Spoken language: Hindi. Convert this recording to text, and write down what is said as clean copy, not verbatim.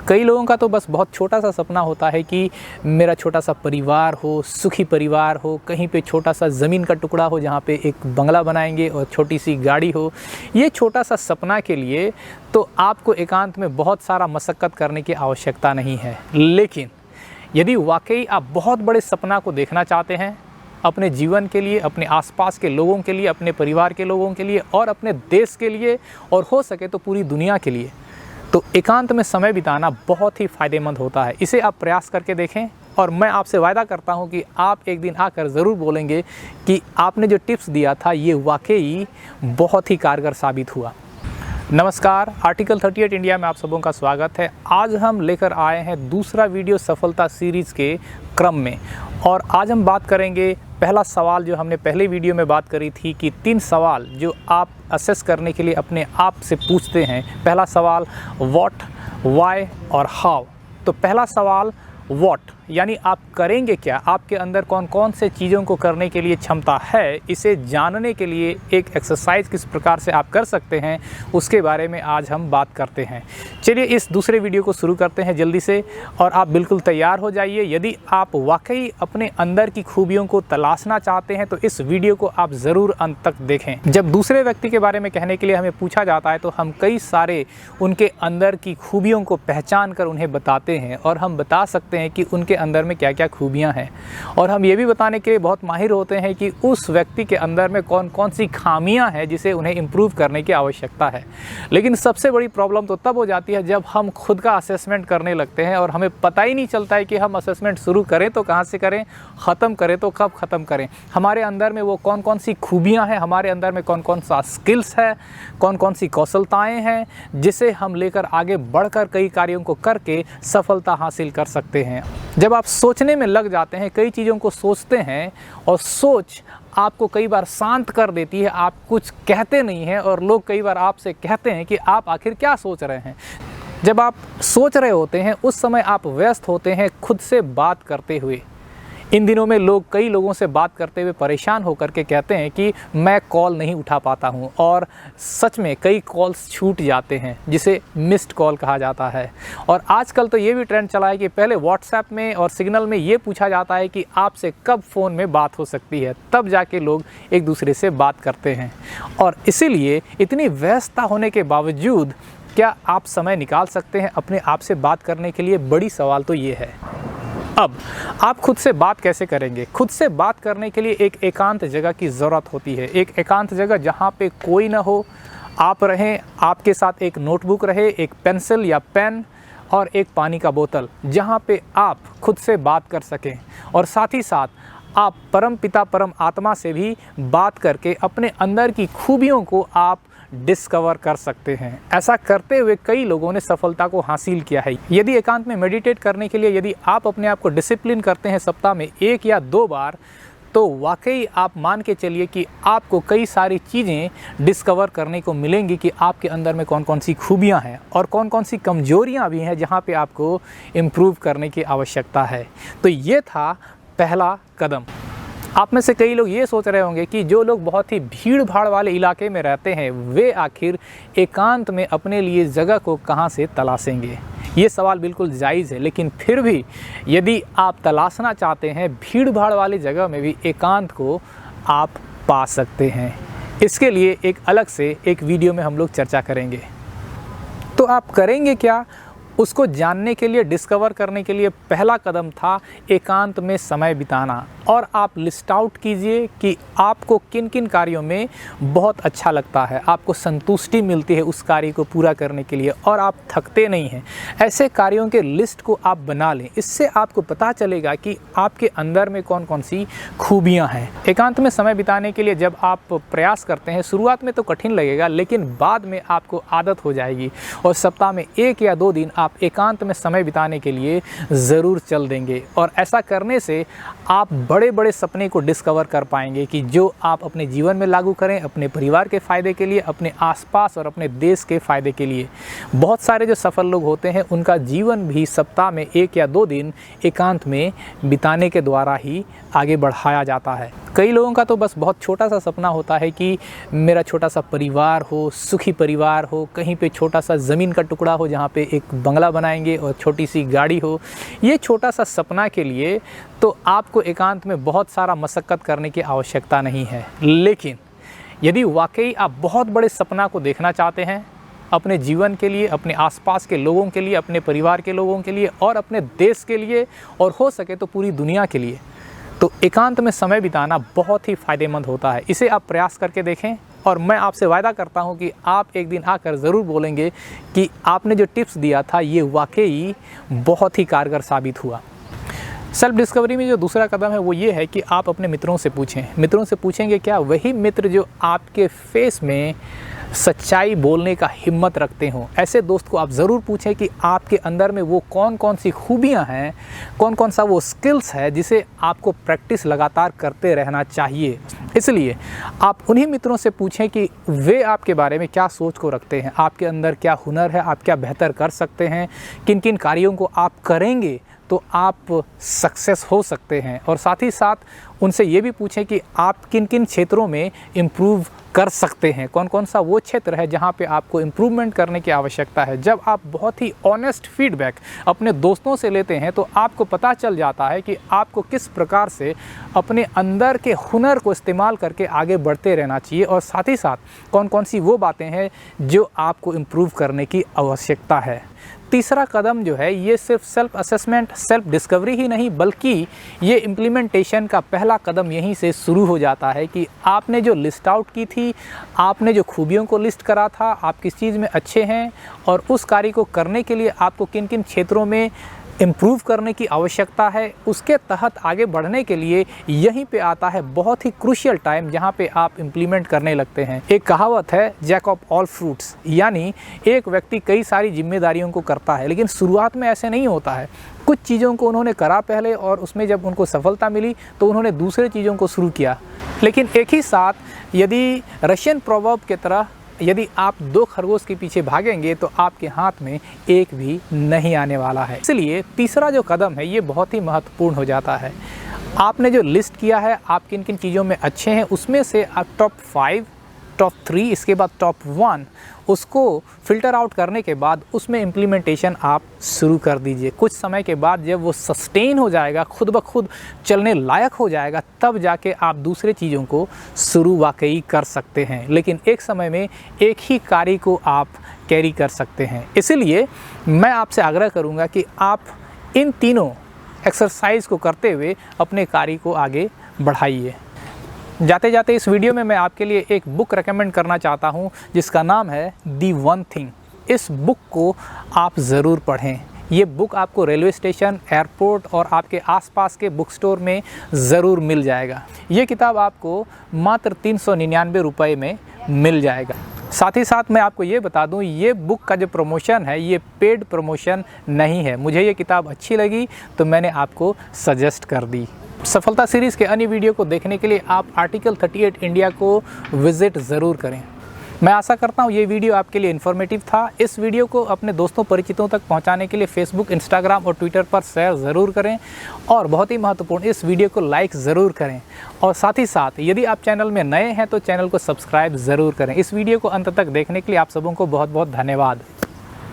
कई लोगों का तो बस बहुत छोटा सा सपना होता है कि मेरा छोटा सा परिवार हो, सुखी परिवार हो, कहीं पे छोटा सा ज़मीन का टुकड़ा हो जहाँ पे एक बंगला बनाएंगे और छोटी सी गाड़ी हो। ये छोटा सा सपना के लिए तो आपको एकांत में बहुत सारा मशक्क़त करने की आवश्यकता नहीं है। लेकिन यदि वाकई आप बहुत बड़े सपना को देखना चाहते हैं अपने जीवन के लिए, अपने आसपास के लोगों के लिए, अपने परिवार के लोगों के लिए और अपने देश के लिए और हो सके तो पूरी दुनिया के लिए, तो एकांत में समय बिताना बहुत ही फ़ायदेमंद होता है। इसे आप प्रयास करके देखें और मैं आपसे वायदा करता हूं कि आप एक दिन आकर ज़रूर बोलेंगे कि आपने जो टिप्स दिया था ये वाकई बहुत ही कारगर साबित हुआ। नमस्कार, आर्टिकल 38 इंडिया में आप सबों का स्वागत है। आज हम लेकर आए हैं दूसरा वीडियो सफलता सीरीज़ के क्रम में और आज हम बात करेंगे पहला सवाल जो हमने पहले वीडियो में बात करी थी कि 3 सवाल जो आप असेस करने के लिए अपने आप से पूछते हैं। पहला सवाल व्हाट, व्हाई और हाउ। तो पहला सवाल व्हाट यानी आप करेंगे क्या, आपके अंदर कौन कौन से चीज़ों को करने के लिए क्षमता है, इसे जानने के लिए एक एक्सरसाइज किस प्रकार से आप कर सकते हैं उसके बारे में आज हम बात करते हैं। चलिए इस दूसरे वीडियो को शुरू करते हैं जल्दी से और आप बिल्कुल तैयार हो जाइए। यदि आप वाकई अपने अंदर की खूबियों को तलाशना चाहते हैं तो इस वीडियो को आप ज़रूर अंत तक देखें। जब दूसरे व्यक्ति के बारे में कहने के लिए हमें पूछा जाता है तो हम कई सारे उनके अंदर की खूबियों को पहचान कर उन्हें बताते हैं और हम बता सकते हैं कि उनके अंदर में क्या क्या खूबियां हैं और हम ये भी बताने के लिए बहुत माहिर होते हैं कि उस व्यक्ति के अंदर में कौन कौन सी खामियां हैं जिसे उन्हें इम्प्रूव करने की आवश्यकता है। लेकिन सबसे बड़ी प्रॉब्लम तो तब हो जाती है जब हम खुद का असेसमेंट करने लगते हैं और हमें पता ही नहीं चलता है कि हम असेसमेंट शुरू करें तो कहाँ से करें, ख़त्म करें तो कब ख़त्म करें। हमारे अंदर में वो कौन कौन सी खूबियाँ हैं, हमारे अंदर में कौन कौन सा स्किल्स है, कौन कौन सी कौशलताएँ हैं जिसे हम लेकर आगे बढ़कर कई कार्यों को करके सफलता हासिल कर सकते हैं। जब आप सोचने में लग जाते हैं, कई चीज़ों को सोचते हैं और सोच आपको कई बार शांत कर देती है, आप कुछ कहते नहीं हैं और लोग कई बार आपसे कहते हैं कि आप आखिर क्या सोच रहे हैं। जब आप सोच रहे होते हैं उस समय आप व्यस्त होते हैं खुद से बात करते हुए। इन दिनों में लोग कई लोगों से बात करते हुए परेशान होकर के कहते हैं कि मैं कॉल नहीं उठा पाता हूं और सच में कई कॉल्स छूट जाते हैं जिसे मिस्ड कॉल कहा जाता है। और आजकल तो ये भी ट्रेंड चला है कि पहले व्हाट्सएप में और सिग्नल में ये पूछा जाता है कि आपसे कब फ़ोन में बात हो सकती है, तब जाके लोग एक दूसरे से बात करते हैं। और इसीलिए इतनी व्यस्तता होने के बावजूद क्या आप समय निकाल सकते हैं अपने आप से बात करने के लिए? बड़ी सवाल तो ये है। अब आप खुद से बात कैसे करेंगे? खुद से बात करने के लिए एक एकांत जगह की ज़रूरत होती है। एक एकांत जगह जहाँ पे कोई ना हो, आप रहें, आपके साथ एक नोटबुक रहे, एक पेंसिल या पेन और एक पानी का बोतल, जहाँ पे आप खुद से बात कर सकें और साथ ही साथ आप परम पिता परम आत्मा से भी बात करके अपने अंदर की खूबियों को आप डिस्कवर कर सकते हैं। ऐसा करते हुए कई लोगों ने सफलता को हासिल किया है। यदि एकांत में मेडिटेट करने के लिए यदि आप अपने आप को डिसिप्लिन करते हैं सप्ताह में 1 या 2 बार, तो वाकई आप मान के चलिए कि आपको कई सारी चीज़ें डिस्कवर करने को मिलेंगी कि आपके अंदर में कौन कौन सी खूबियां हैं और कौन कौन सी कमजोरियां भी हैं जहां पे आपको इम्प्रूव करने की आवश्यकता है। तो ये था पहला कदम। आप में से कई लोग ये सोच रहे होंगे कि जो लोग बहुत ही भीड़ भाड़ वाले इलाके में रहते हैं वे आखिर एकांत में अपने लिए जगह को कहाँ से तलाशेंगे। ये सवाल बिल्कुल जायज़ है, लेकिन फिर भी यदि आप तलाशना चाहते हैं भीड़ भाड़ वाली जगह में भी एकांत को आप पा सकते हैं। इसके लिए एक अलग से एक वीडियो में हम लोग चर्चा करेंगे। तो आप करेंगे क्या? उसको जानने के लिए, डिस्कवर करने के लिए पहला कदम था एकांत में समय बिताना। और आप लिस्ट आउट कीजिए कि आपको किन किन कार्यों में बहुत अच्छा लगता है, आपको संतुष्टि मिलती है उस कार्य को पूरा करने के लिए और आप थकते नहीं हैं। ऐसे कार्यों के लिस्ट को आप बना लें। इससे आपको पता चलेगा कि आपके अंदर में कौन कौन सी खूबियाँ हैं। एकांत में समय बिताने के लिए जब आप प्रयास करते हैं, शुरुआत में तो कठिन लगेगा लेकिन बाद में आपको आदत हो जाएगी और सप्ताह में 1 या 2 दिन आप एकांत में समय बिताने के लिए ज़रूर चल देंगे। और ऐसा करने से आप बड़े बड़े सपने को डिस्कवर कर पाएंगे कि जो आप अपने जीवन में लागू करें, अपने परिवार के फ़ायदे के लिए, अपने आसपास और अपने देश के फ़ायदे के लिए। बहुत सारे जो सफल लोग होते हैं उनका जीवन भी सप्ताह में 1 या 2 दिन एकांत में बिताने के द्वारा ही आगे बढ़ाया जाता है। कई लोगों का तो बस बहुत छोटा सा सपना होता है कि मेरा छोटा सा परिवार हो, सुखी परिवार हो, कहीं पे छोटा सा ज़मीन का टुकड़ा हो जहाँ पे एक बंगला बनाएंगे और छोटी सी गाड़ी हो। ये छोटा सा सपना के लिए तो आपको एकांत में बहुत सारा मशक्क़त करने की आवश्यकता नहीं है। लेकिन यदि वाकई आप बहुत बड़े सपना को देखना चाहते हैं अपने जीवन के लिए, अपने आसपास के लोगों के लिए, अपने परिवार के लोगों के लिए और अपने देश के लिए और हो सके तो पूरी दुनिया के लिए, तो एकांत में समय बिताना बहुत ही फ़ायदेमंद होता है। इसे आप प्रयास करके देखें और मैं आपसे वादा करता हूं कि आप एक दिन आकर ज़रूर बोलेंगे कि आपने जो टिप्स दिया था ये वाकई बहुत ही कारगर साबित हुआ। सेल्फ डिस्कवरी में जो दूसरा कदम है वो ये है कि आप अपने मित्रों से पूछें। मित्रों से पूछेंगे क्या? वही मित्र जो आपके फेस में सच्चाई बोलने का हिम्मत रखते हों। ऐसे दोस्त को आप ज़रूर पूछें कि आपके अंदर में वो कौन कौन सी खूबियां हैं, कौन कौन सा वो स्किल्स है जिसे आपको प्रैक्टिस लगातार करते रहना चाहिए। इसलिए आप उन्हीं मित्रों से पूछें कि वे आपके बारे में क्या सोच को रखते हैं, आपके अंदर क्या हुनर है, आप क्या बेहतर कर सकते हैं, किन किन कार्यों को आप करेंगे तो आप सक्सेस हो सकते हैं। और साथ ही साथ उनसे ये भी पूछें कि आप किन किन क्षेत्रों में इम्प्रूव कर सकते हैं, कौन कौन सा वो क्षेत्र है जहाँ पे आपको इम्प्रूवमेंट करने की आवश्यकता है। जब आप बहुत ही ऑनेस्ट फीडबैक अपने दोस्तों से लेते हैं तो आपको पता चल जाता है कि आपको किस प्रकार से अपने अंदर के हुनर को इस्तेमाल करके आगे बढ़ते रहना चाहिए और साथ ही साथ कौन कौन सी वो बातें हैं जो आपको इम्प्रूव करने की आवश्यकता है। तीसरा कदम जो है ये सिर्फ सेल्फ असेसमेंट, सेल्फ डिस्कवरी ही नहीं बल्कि ये इम्प्लीमेंटेशन का पहला कदम यहीं से शुरू हो जाता है कि आपने जो लिस्ट आउट की थी, आपने जो खूबियों को लिस्ट करा था, आप किस चीज़ में अच्छे हैं और उस कार्य को करने के लिए आपको किन किन क्षेत्रों में इम्प्रूव करने की आवश्यकता है, उसके तहत आगे बढ़ने के लिए यहीं पे आता है बहुत ही क्रूशियल टाइम जहाँ पे आप इम्प्लीमेंट करने लगते हैं। एक कहावत है जैक ऑफ ऑल फ्रूट्स, यानी एक व्यक्ति कई सारी जिम्मेदारियों को करता है लेकिन शुरुआत में ऐसे नहीं होता है। कुछ चीज़ों को उन्होंने करा पहले और उसमें जब उनको सफलता मिली तो उन्होंने दूसरे चीज़ों को शुरू किया। लेकिन एक ही साथ यदि रशियन प्रोवर्ब की तरह यदि आप 2 खरगोश के पीछे भागेंगे तो आपके हाथ में एक भी नहीं आने वाला है। इसलिए तीसरा जो कदम है ये बहुत ही महत्वपूर्ण हो जाता है। आपने जो लिस्ट किया है आप किन किन चीज़ों में अच्छे हैं उसमें से आप टॉप 5, टॉप 3, इसके बाद टॉप 1 उसको फ़िल्टर आउट करने के बाद उसमें इम्प्लीमेंटेशन आप शुरू कर दीजिए। कुछ समय के बाद जब वो सस्टेन हो जाएगा, खुद ब खुद चलने लायक हो जाएगा, तब जाके आप दूसरे चीज़ों को शुरू वाकई कर सकते हैं। लेकिन एक समय में एक ही कार्य को आप कैरी कर सकते हैं। इसीलिए मैं आपसे आग्रह करूँगा कि आप इन तीनों एक्सरसाइज को करते हुए अपने कार्य को आगे बढ़ाइए। जाते जाते इस वीडियो में मैं आपके लिए एक बुक रेकमेंड करना चाहता हूं जिसका नाम है दी वन थिंग। इस बुक को आप ज़रूर पढ़ें। ये बुक आपको रेलवे स्टेशन, एयरपोर्ट और आपके आसपास के बुक स्टोर में ज़रूर मिल जाएगा। ये किताब आपको मात्र 399 रुपये में मिल जाएगा। साथ ही साथ मैं आपको ये बता दूं ये बुक का जो प्रमोशन है ये पेड प्रमोशन नहीं है। मुझे ये किताब अच्छी लगी तो मैंने आपको सजेस्ट कर दी। सफलता सीरीज़ के अन्य वीडियो को देखने के लिए आप आर्टिकल 38 इंडिया को विज़िट ज़रूर करें। मैं आशा करता हूँ ये वीडियो आपके लिए इन्फॉर्मेटिव था। इस वीडियो को अपने दोस्तों परिचितों तक पहुँचाने के लिए फेसबुक, इंस्टाग्राम और ट्विटर पर शेयर ज़रूर करें और बहुत ही महत्वपूर्ण इस वीडियो को लाइक ज़रूर करें। और साथ ही साथ यदि आप चैनल में नए हैं तो चैनल को सब्सक्राइब ज़रूर करें। इस वीडियो को अंत तक देखने के लिए आप सबों को बहुत बहुत धन्यवाद।